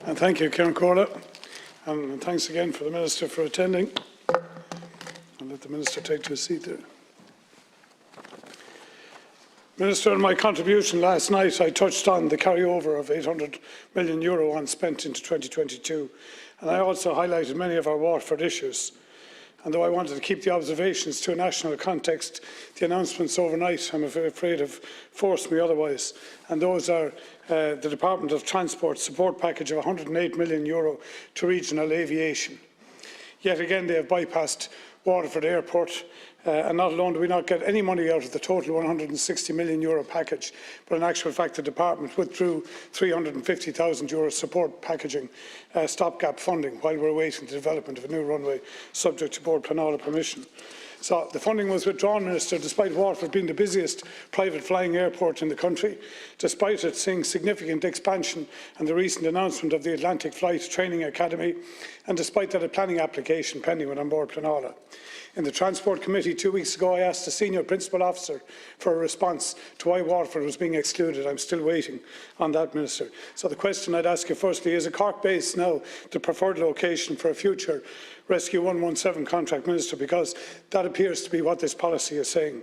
And thank you, Kieran Corley, and thanks again for the Minister for attending. I'll let the Minister take to his seat there. Minister, in my contribution last night, I touched on the carryover of €800 million unspent into 2022, and I also highlighted many of our Waterford issues. And though I wanted to keep the observations to a national context, the announcements overnight, I'm afraid, have forced me otherwise. And those are the Department of Transport support package of €108 million to regional aviation. Yet again, they have bypassed Waterford Airport, and not alone do we not get any money out of the total €160 million package, but in actual fact the Department withdrew €350,000 support packaging stopgap funding while we're awaiting the development of a new runway subject to Board Pleanála permission. So the funding was withdrawn, Minister, despite Waterford being the busiest private flying airport in the country, despite it seeing significant expansion and the recent announcement of the Atlantic Flight Training Academy, and despite that a planning application pending with Board Pleanála. In the Transport Committee 2 weeks ago, I asked the Senior Principal Officer for a response to why Waterford was being excluded. I'm still waiting on that, Minister. So the question I'd ask you firstly, is a Cork base now the preferred location for a future Rescue 117 contract, Minister, because that appears to be what this policy is saying.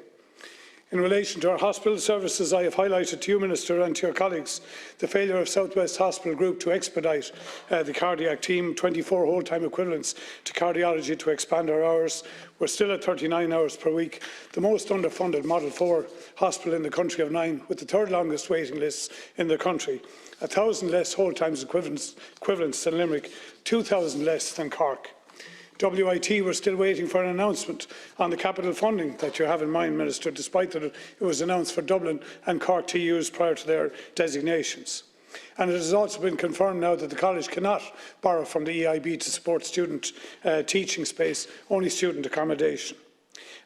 In relation to our hospital services, I have highlighted to you, Minister, and to your colleagues the failure of South West Hospital Group to expedite the cardiac team, 24 whole-time equivalents to cardiology to expand our hours. We're still at 39 hours per week, the most underfunded Model 4 hospital in the country of 9, with the third longest waiting lists in the country, 1,000 less whole-time equivalents than Limerick, 2,000 less than Cork. WIT, we're still waiting for an announcement on the capital funding that you have in mind, Minister, despite that it was announced for Dublin and Cork TUs prior to their designations. And it has also been confirmed now that the college cannot borrow from the EIB to support student teaching space, only student accommodation.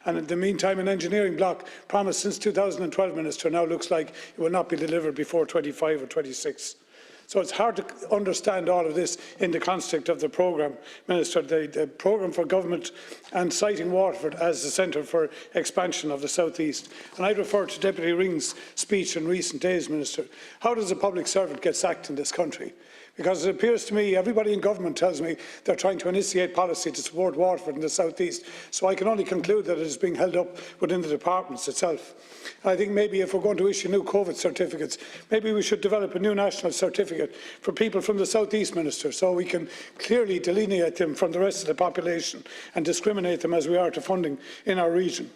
And in the meantime, an engineering block promised since 2012, Minister, now looks like it will not be delivered before 25 or 26. So it's hard to understand all of this in the context of the programme, Minister, the programme for government, and citing Waterford as the centre for expansion of the South East. And I refer to Deputy Ring's speech in recent days, Minister. How does a public servant get sacked in this country? Because it appears to me, everybody in government tells me they're trying to initiate policy to support Waterford in the South East. So I can only conclude that it is being held up within the departments itself. And I think maybe if we're going to issue new COVID certificates, maybe we should develop a new national certificate for people from the South East, Minister, so we can clearly delineate them from the rest of the population and discriminate them as we are to funding in our region.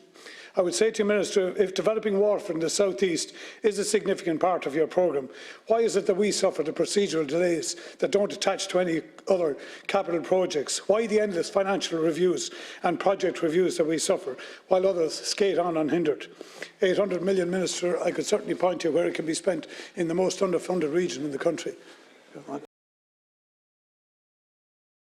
I would say to you, Minister, if developing Waterford in the South East is a significant part of your programme, why is it that we suffer the procedural delays that don't attach to any other capital projects? Why the endless financial reviews and project reviews that we suffer, while others skate on unhindered? 800 million, Minister, I could certainly point to where it can be spent in the most underfunded region in the country.